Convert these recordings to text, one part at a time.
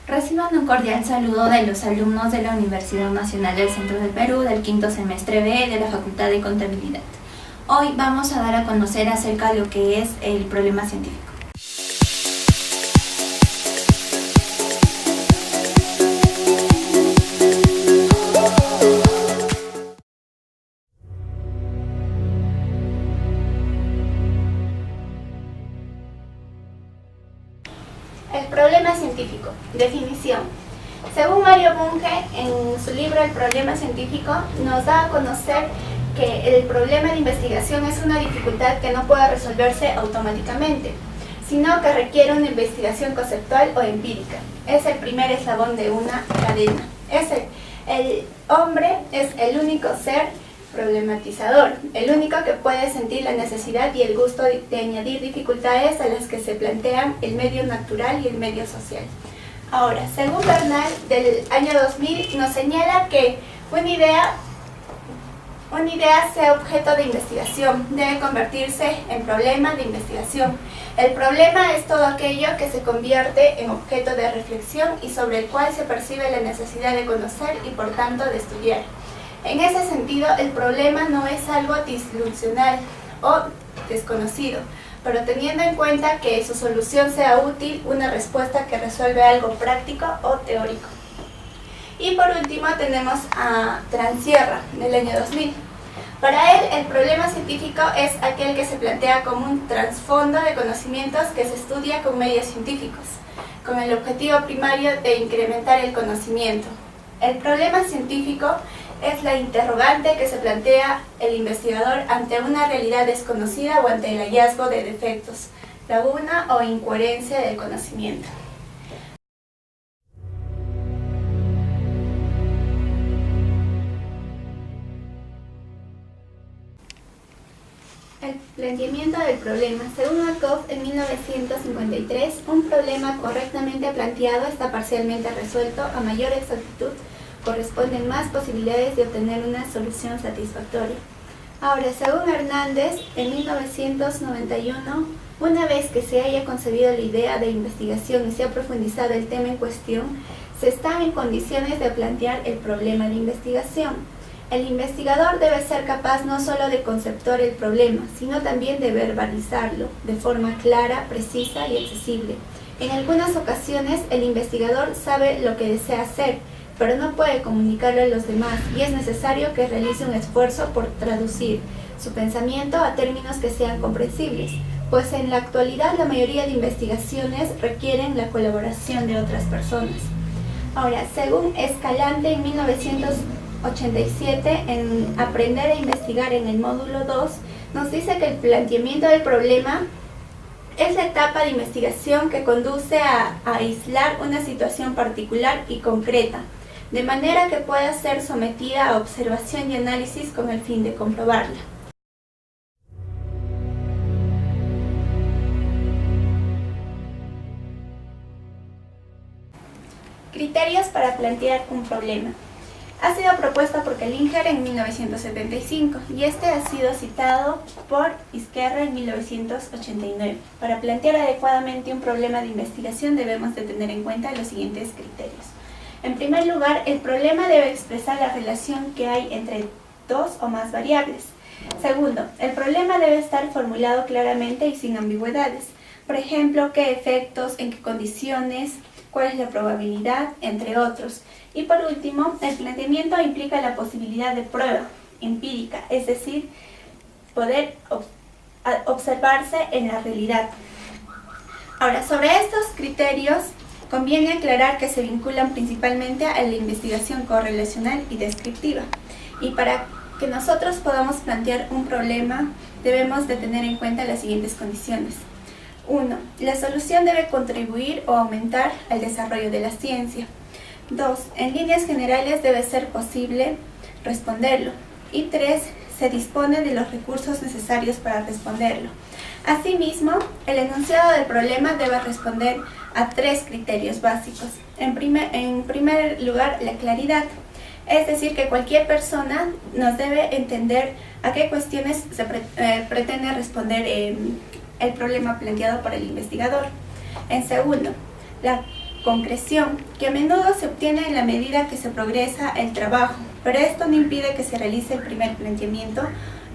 Reciban un cordial saludo de los alumnos de la Universidad Nacional del Centro del Perú del quinto semestre B de la Facultad de Contabilidad. Hoy vamos a dar a conocer acerca de lo que es el problema científico. El problema científico. Definición. Según Mario Bunge, en su libro El problema científico, nos da a conocer que el problema de investigación es una dificultad que no puede resolverse automáticamente, sino que requiere una investigación conceptual o empírica. Es el primer eslabón de una cadena. El hombre es el único ser problematizador, el único que puede sentir la necesidad y el gusto de añadir dificultades a las que se plantean el medio natural y el medio social. Ahora, según Bernal, del año 2000, nos señala que una idea sea objeto de investigación, debe convertirse en problema de investigación. El problema es todo aquello que se convierte en objeto de reflexión y sobre el cual se percibe la necesidad de conocer y por tanto de estudiar. En ese sentido, el problema no es algo disfuncional o desconocido, pero teniendo en cuenta que su solución sea útil, una respuesta que resuelve algo práctico o teórico. Y por último tenemos a Transierra, del año 2000. Para él, el problema científico es aquel que se plantea como un trasfondo de conocimientos que se estudia con medios científicos, con el objetivo primario de incrementar el conocimiento. El problema científico es la interrogante que se plantea el investigador ante una realidad desconocida o ante el hallazgo de defectos, laguna o incoherencia del conocimiento. El planteamiento del problema. Según Markov, en 1953, un problema correctamente planteado está parcialmente resuelto. A mayor exactitud, corresponden más posibilidades de obtener una solución satisfactoria. Ahora, según Hernández, en 1991, una vez que se haya concebido la idea de investigación y se ha profundizado el tema en cuestión, se está en condiciones de plantear el problema de investigación. El investigador debe ser capaz no solo de conceptuar el problema, sino también de verbalizarlo de forma clara, precisa y accesible. En algunas ocasiones, el investigador sabe lo que desea hacer, pero no puede comunicarlo a los demás y es necesario que realice un esfuerzo por traducir su pensamiento a términos que sean comprensibles, pues en la actualidad la mayoría de investigaciones requieren la colaboración de otras personas. Ahora, según Escalante, en 1987, en Aprender a investigar en el módulo 2, nos dice que el planteamiento del problema es la etapa de investigación que conduce a aislar una situación particular y concreta, de manera que pueda ser sometida a observación y análisis con el fin de comprobarla. Criterios para plantear un problema. Ha sido propuesta por Kellinger en 1975 y este ha sido citado por Izquierra en 1989. Para plantear adecuadamente un problema de investigación debemos de tener en cuenta los siguientes criterios. En primer lugar, el problema debe expresar la relación que hay entre dos o más variables. Segundo, el problema debe estar formulado claramente y sin ambigüedades. Por ejemplo, qué efectos, en qué condiciones, cuál es la probabilidad, entre otros. Y por último, el planteamiento implica la posibilidad de prueba empírica, es decir, poder observarse en la realidad. Ahora, sobre estos criterios, conviene aclarar que se vinculan principalmente a la investigación correlacional y descriptiva. Y para que nosotros podamos plantear un problema, debemos de tener en cuenta las siguientes condiciones. 1. La solución debe contribuir o aumentar al desarrollo de la ciencia. 2. En líneas generales debe ser posible responderlo. Y 3. Se dispone de los recursos necesarios para responderlo. Asimismo, el enunciado del problema debe responder a 3 criterios básicos. En primer lugar, la claridad. Es decir, que cualquier persona nos debe entender a qué cuestiones se pretende responder el problema planteado por el investigador. En segundo, la concreción, que a menudo se obtiene en la medida que se progresa el trabajo, pero esto no impide que se realice el primer planteamiento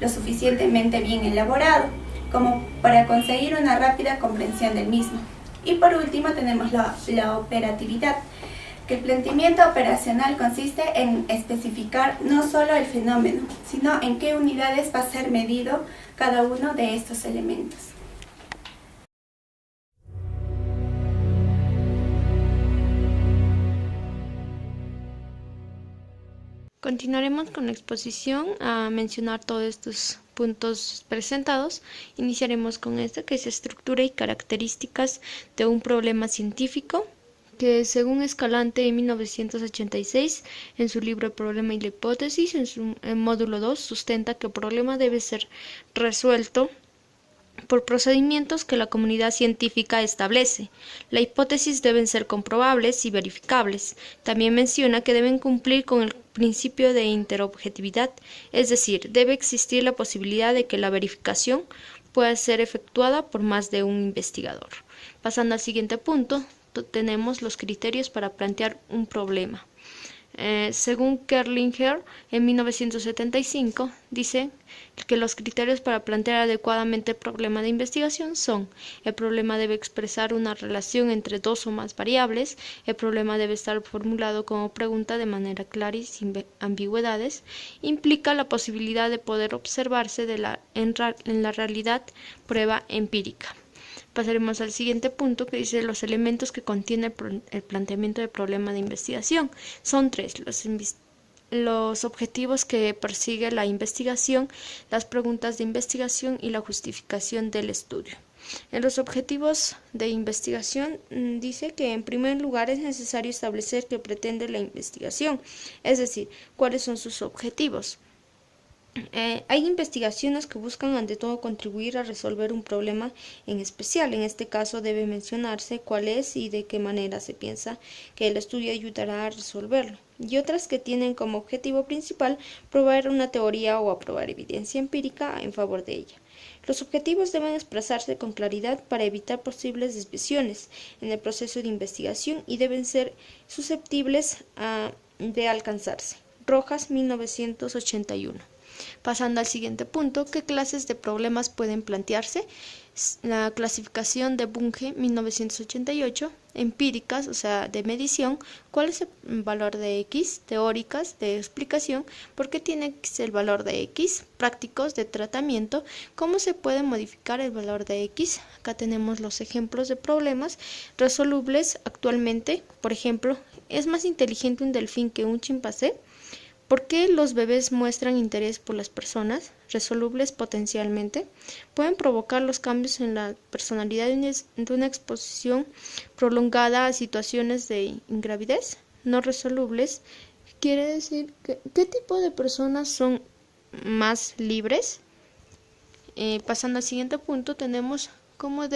lo suficientemente bien elaborado, como para conseguir una rápida comprensión del mismo. Y por último tenemos la operatividad, que el planteamiento operacional consiste en especificar no solo el fenómeno, sino en qué unidades va a ser medido cada uno de estos elementos. Continuaremos con la exposición a mencionar todos estos puntos presentados. Iniciaremos con esta, que es estructura y características de un problema científico, que según Escalante en 1986, en su libro El problema y la hipótesis, en su módulo 2, sustenta que el problema debe ser resuelto por procedimientos que la comunidad científica establece. La hipótesis deben ser comprobables y verificables. También menciona que deben cumplir con el principio de interobjetividad, es decir, debe existir la posibilidad de que la verificación pueda ser efectuada por más de un investigador. Pasando al siguiente punto, tenemos los criterios para plantear un problema. Según Kerlinger, en 1975, dice que los criterios para plantear adecuadamente el problema de investigación son: el problema debe expresar una relación entre dos o más variables, el problema debe estar formulado como pregunta de manera clara y sin ambigüedades, implica la posibilidad de poder observarse en la realidad prueba empírica. Pasaremos al siguiente punto, que dice los elementos que contiene el planteamiento del problema de investigación. Son tres: los objetivos que persigue la investigación, las preguntas de investigación y la justificación del estudio. En los objetivos de investigación dice que en primer lugar es necesario establecer qué pretende la investigación, es decir, cuáles son sus objetivos. Hay investigaciones que buscan ante todo contribuir a resolver un problema en especial. En este caso debe mencionarse cuál es y de qué manera se piensa que el estudio ayudará a resolverlo, y otras que tienen como objetivo principal proveer una teoría o aprobar evidencia empírica en favor de ella. Los objetivos deben expresarse con claridad para evitar posibles desviaciones en el proceso de investigación y deben ser susceptibles de alcanzarse. Rojas, 1981. Pasando al siguiente punto, ¿qué clases de problemas pueden plantearse? La clasificación de Bunge, 1988, empíricas, o sea, de medición, ¿cuál es el valor de X? Teóricas, de explicación, ¿por qué tiene X el valor de X? Prácticos, de tratamiento, ¿cómo se puede modificar el valor de X? Acá tenemos los ejemplos de problemas resolubles actualmente. Por ejemplo, ¿es más inteligente un delfín que un chimpancé? ¿Por qué los bebés muestran interés por las personas? Resolubles potencialmente. Pueden provocar los cambios en la personalidad de una exposición prolongada a situaciones de ingravidez. No resolubles. Quiere decir que ¿qué tipo de personas son más libres? Pasando al siguiente punto, tenemos cómo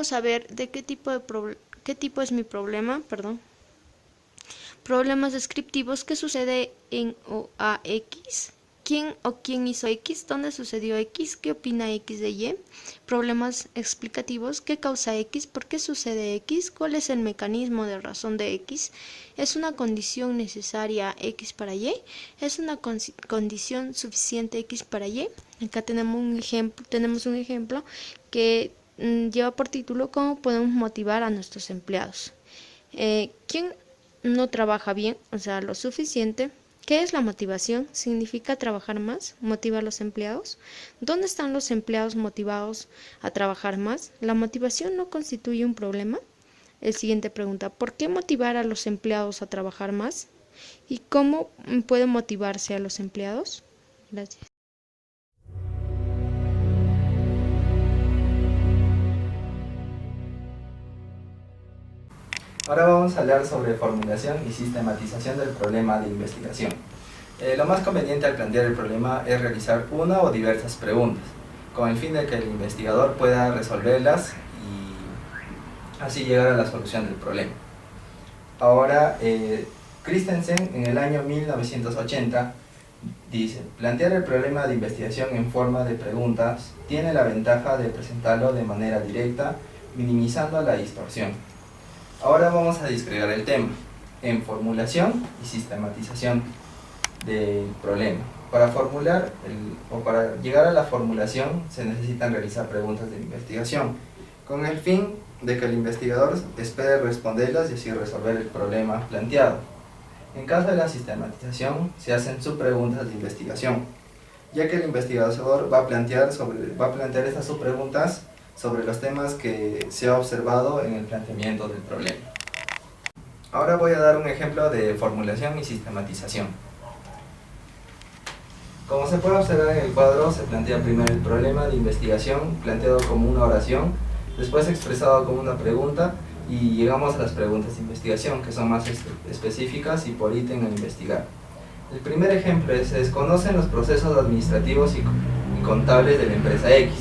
saber de qué tipo es mi problema, Problemas descriptivos: ¿qué sucede en o a X? ¿Quién hizo X? ¿Dónde sucedió X? ¿Qué opina X de Y? Problemas explicativos: ¿qué causa X? ¿Por qué sucede X? ¿Cuál es el mecanismo de razón de X? ¿Es una condición necesaria X para Y? ¿Es una condición suficiente X para Y? Acá tenemos un ejemplo que lleva por título ¿cómo podemos motivar a nuestros empleados? ¿Quién no trabaja bien, o sea, lo suficiente? ¿Qué es la motivación? ¿Significa trabajar más? ¿Motiva a los empleados? ¿Dónde están los empleados motivados a trabajar más? ¿La motivación no constituye un problema? El siguiente pregunta: ¿por qué motivar a los empleados a trabajar más? ¿Y cómo puede motivarse a los empleados? Gracias. Ahora vamos a hablar sobre formulación y sistematización del problema de investigación. Lo más conveniente al plantear el problema es realizar una o diversas preguntas, con el fin de que el investigador pueda resolverlas y así llegar a la solución del problema. Ahora, Christensen en el año 1980 dice: plantear el problema de investigación en forma de preguntas tiene la ventaja de presentarlo de manera directa, minimizando la distorsión. Ahora vamos a disgregar el tema en formulación y sistematización del problema. Para formular para llegar a la formulación se necesitan realizar preguntas de investigación con el fin de que el investigador espere responderlas y así resolver el problema planteado. En caso de la sistematización se hacen subpreguntas de investigación, ya que el investigador va a plantear estas subpreguntas sobre los temas que se ha observado en el planteamiento del problema. Ahora voy a dar un ejemplo de formulación y sistematización. Como se puede observar en el cuadro, se plantea primero el problema de investigación planteado como una oración, después expresado como una pregunta y llegamos a las preguntas de investigación, que son más específicas y por ítem a investigar. El primer ejemplo es: se desconocen los procesos administrativos y contables de la empresa X.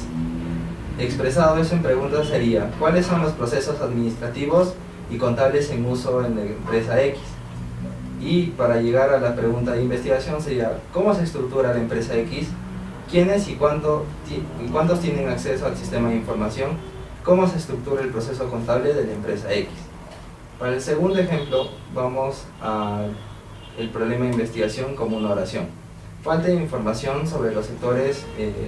Expresado eso en preguntas sería: ¿cuáles son los procesos administrativos y contables en uso en la empresa X? Y para llegar a la pregunta de investigación sería: ¿cómo se estructura la empresa X? ¿Quiénes y cuántos tienen acceso al sistema de información? ¿Cómo se estructura el proceso contable de la empresa X? Para el segundo ejemplo vamos al problema de investigación como una oración. Falta de información sobre los sectores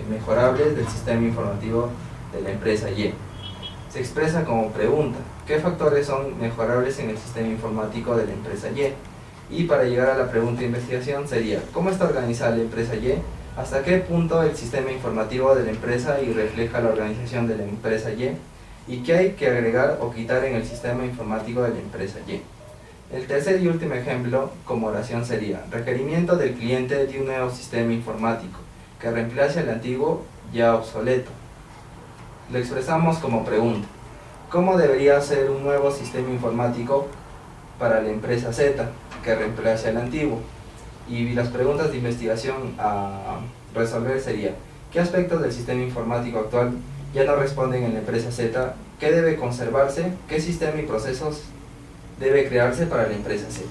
mejorables del sistema informativo de la empresa Y. Se expresa como pregunta: ¿qué factores son mejorables en el sistema informático de la empresa Y? Y para llegar a la pregunta de investigación sería: ¿cómo está organizada la empresa Y? ¿Hasta qué punto el sistema informativo de la empresa y refleja la organización de la empresa Y? ¿Y qué hay que agregar o quitar en el sistema informático de la empresa Y? El tercer y último ejemplo como oración sería: requerimiento del cliente de un nuevo sistema informático que reemplace al antiguo ya obsoleto. Lo expresamos como pregunta: ¿cómo debería ser un nuevo sistema informático para la empresa Z que reemplace al antiguo? Y las preguntas de investigación a resolver sería: ¿qué aspectos del sistema informático actual ya no responden en la empresa Z? ¿Qué debe conservarse? ¿Qué sistema y procesos debe crearse para la empresa Z?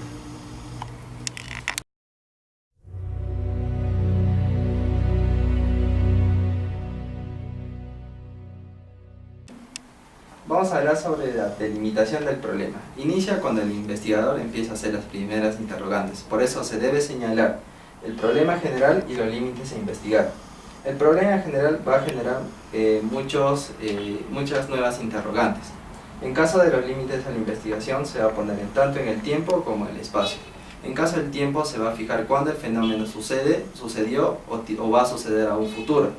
Vamos a hablar sobre la delimitación del problema. Inicia cuando el investigador empieza a hacer las primeras interrogantes. Por eso se debe señalar el problema general y los límites a investigar. El problema general va a generar muchas nuevas interrogantes. En caso de los límites a la investigación se va a poner tanto en el tiempo como en el espacio. En caso del tiempo se va a fijar cuándo el fenómeno sucedió o va a suceder a un futuro.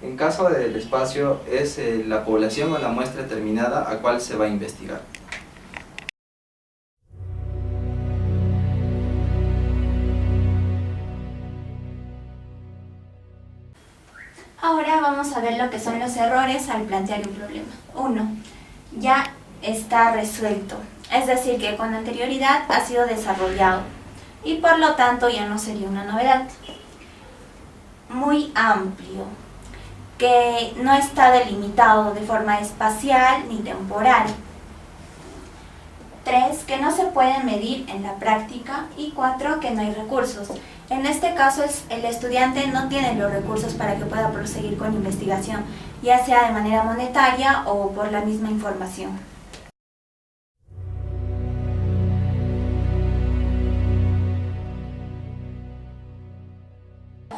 En caso del espacio es la población o la muestra determinada a cuál se va a investigar. Ahora vamos a ver lo que son los errores al plantear un problema. 1. Ya está resuelto, es decir, que con anterioridad ha sido desarrollado y por lo tanto ya no sería una novedad. Muy amplio, que no está delimitado de forma espacial ni temporal. 3. Que no se puede medir en la práctica. Y 4. Que no hay recursos. En este caso el estudiante no tiene los recursos para que pueda proseguir con investigación, ya sea de manera monetaria o por la misma información.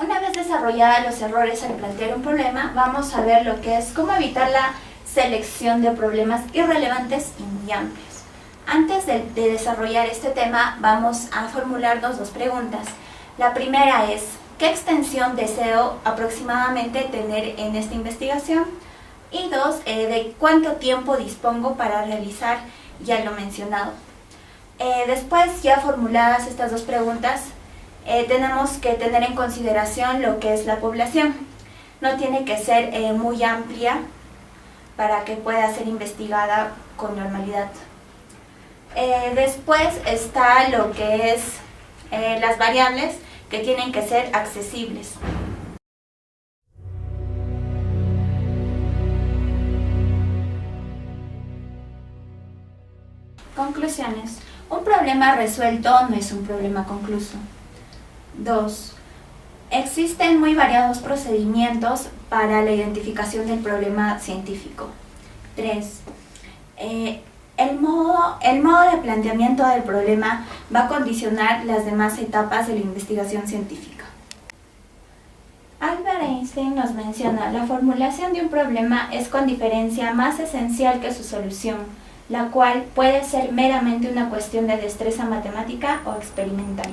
Una vez desarrollados los errores al plantear un problema, vamos a ver lo que es cómo evitar la selección de problemas irrelevantes y muy amplios. Antes de desarrollar este tema, vamos a formularnos dos preguntas. La primera es: ¿qué extensión deseo aproximadamente tener en esta investigación? Y 2, ¿de cuánto tiempo dispongo para realizar ya lo mencionado? Después, ya formuladas estas dos preguntas, tenemos que tener en consideración lo que es la población. No tiene que ser muy amplia para que pueda ser investigada con normalidad. Después está lo que es las variables, que tienen que ser accesibles. Conclusiones. Un problema resuelto no es un problema concluso. 2. Existen muy variados procedimientos para la identificación del problema científico. 3. El modo de planteamiento del problema va a condicionar las demás etapas de la investigación científica. Albert Einstein nos menciona: la formulación de un problema es con diferencia más esencial que su solución, la cual puede ser meramente una cuestión de destreza matemática o experimental.